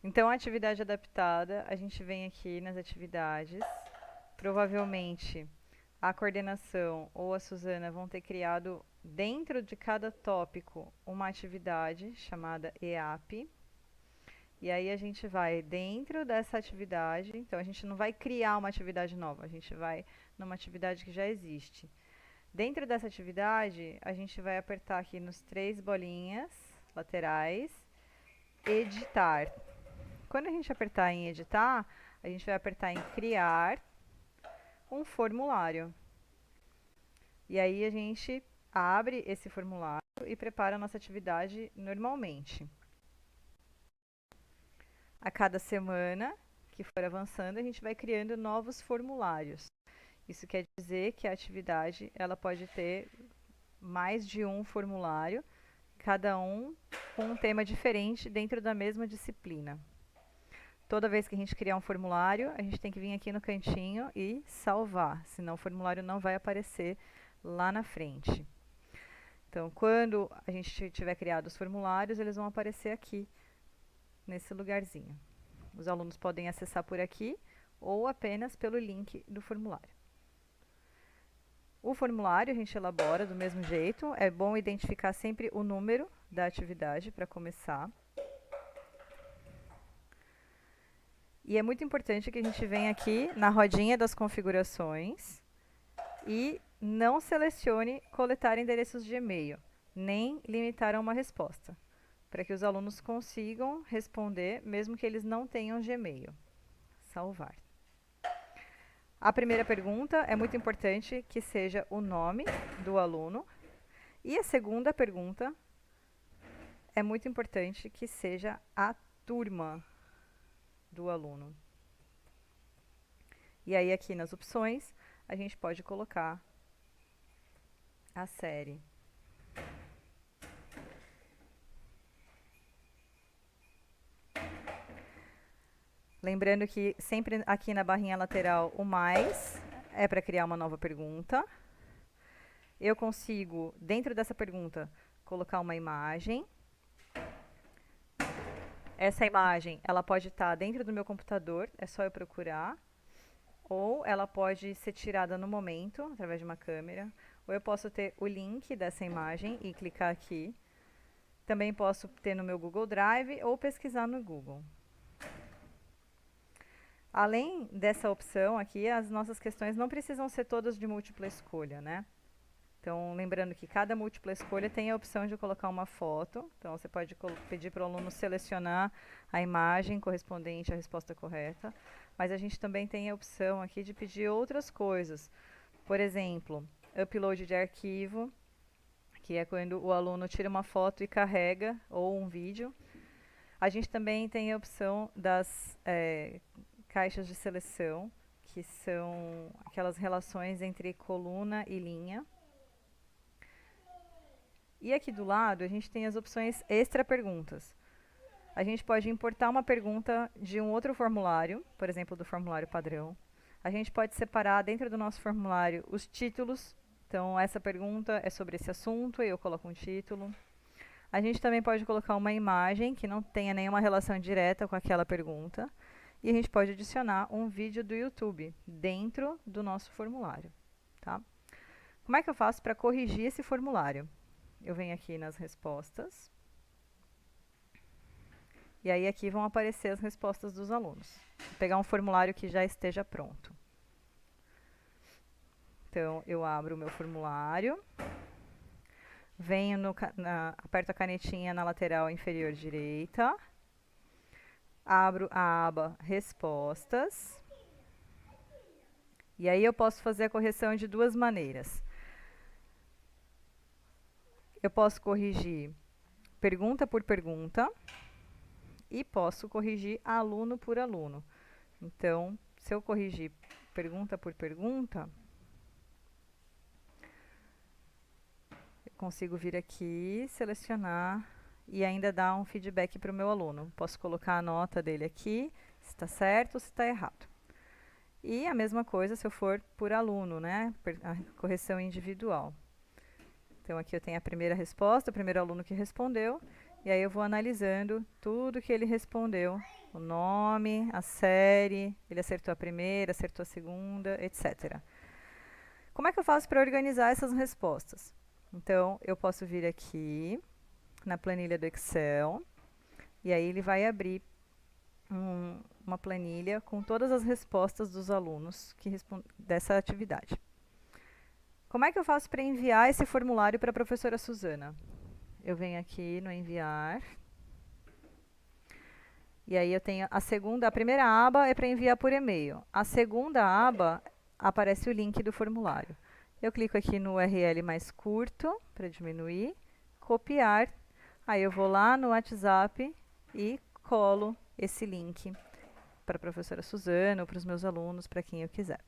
Então, a atividade adaptada, a gente vem aqui nas atividades. Provavelmente a coordenação ou a Suzana vão ter criado dentro de cada tópico uma atividade chamada EAP. E aí a gente vai dentro dessa atividade, então a gente não vai criar uma atividade nova, a gente vai numa atividade que já existe. Dentro dessa atividade, a gente vai apertar aqui nos 3 bolinhas laterais, editar. Quando a gente apertar em editar, a gente vai apertar em criar um formulário. E aí a gente abre esse formulário e prepara a nossa atividade normalmente. A cada semana que for avançando, a gente vai criando novos formulários. Isso quer dizer que a atividade ela pode ter mais de um formulário, cada um com um tema diferente dentro da mesma disciplina. Toda vez que a gente criar um formulário, a gente tem que vir aqui no cantinho e salvar, senão o formulário não vai aparecer lá na frente. Então, quando a gente tiver criado os formulários, eles vão aparecer aqui, nesse lugarzinho. Os alunos podem acessar por aqui ou apenas pelo link do formulário. O formulário a gente elabora do mesmo jeito. É bom identificar sempre o número da atividade para começar. E é muito importante que a gente venha aqui na rodinha das configurações e não selecione coletar endereços de e-mail, nem limitar a uma resposta, para que os alunos consigam responder mesmo que eles não tenham Gmail. Salvar. A primeira pergunta é muito importante que seja o nome do aluno. E a segunda pergunta é muito importante que seja a turma do aluno. E aí aqui nas opções, a gente pode colocar a série. Lembrando que sempre aqui na barrinha lateral, o mais é para criar uma nova pergunta. Eu consigo, dentro dessa pergunta, colocar uma imagem. Essa imagem, ela pode estar dentro do meu computador, é só eu procurar. Ou ela pode ser tirada no momento, através de uma câmera. Ou eu posso ter o link dessa imagem e clicar aqui. Também posso ter no meu Google Drive ou pesquisar no Google. Além dessa opção aqui, as nossas questões não precisam ser todas de múltipla escolha, né? Então, lembrando que cada múltipla escolha tem a opção de colocar uma foto. Então, você pode pedir para o aluno selecionar a imagem correspondente à resposta correta. Mas a gente também tem a opção aqui de pedir outras coisas. Por exemplo, upload de arquivo, que é quando o aluno tira uma foto e carrega, ou um vídeo. A gente também tem a opção das caixas de seleção, que são aquelas relações entre coluna e linha. E aqui do lado, a gente tem as opções extra perguntas. A gente pode importar uma pergunta de um outro formulário, por exemplo, do formulário padrão. A gente pode separar dentro do nosso formulário os títulos. Então, essa pergunta é sobre esse assunto e eu coloco um título. A gente também pode colocar uma imagem que não tenha nenhuma relação direta com aquela pergunta. E a gente pode adicionar um vídeo do YouTube dentro do nosso formulário. Tá? Como é que eu faço para corrigir esse formulário? Eu venho aqui nas respostas. E aí aqui vão aparecer as respostas dos alunos. Vou pegar um formulário que já esteja pronto. Então, eu abro o meu formulário. Venho aperto a canetinha na lateral inferior direita. Abro a aba Respostas. E aí eu posso fazer a correção de duas maneiras. Eu posso corrigir pergunta por pergunta e posso corrigir aluno por aluno. Então, se eu corrigir pergunta por pergunta, eu consigo vir aqui, selecionar e ainda dar um feedback para o meu aluno. Posso colocar a nota dele aqui, se está certo ou se está errado. E a mesma coisa se eu for por aluno, né? A correção individual. Então, aqui eu tenho a primeira resposta, o primeiro aluno que respondeu, E aí eu vou analisando tudo que ele respondeu. O nome, a série, ele acertou a primeira, acertou a segunda, etc. Como é que eu faço para organizar essas respostas? Então, eu posso vir aqui na planilha do Excel, e aí ele vai abrir uma planilha com todas as respostas dos alunos dessa atividade. Como é que eu faço para enviar esse formulário para a professora Suzana? Eu venho aqui no enviar, e aí eu tenho a primeira aba é para enviar por e-mail. A segunda aba aparece o link do formulário. Eu clico aqui no URL mais curto para diminuir, copiar. Aí eu vou lá no WhatsApp e colo esse link para a professora Suzana ou para os meus alunos, para quem eu quiser.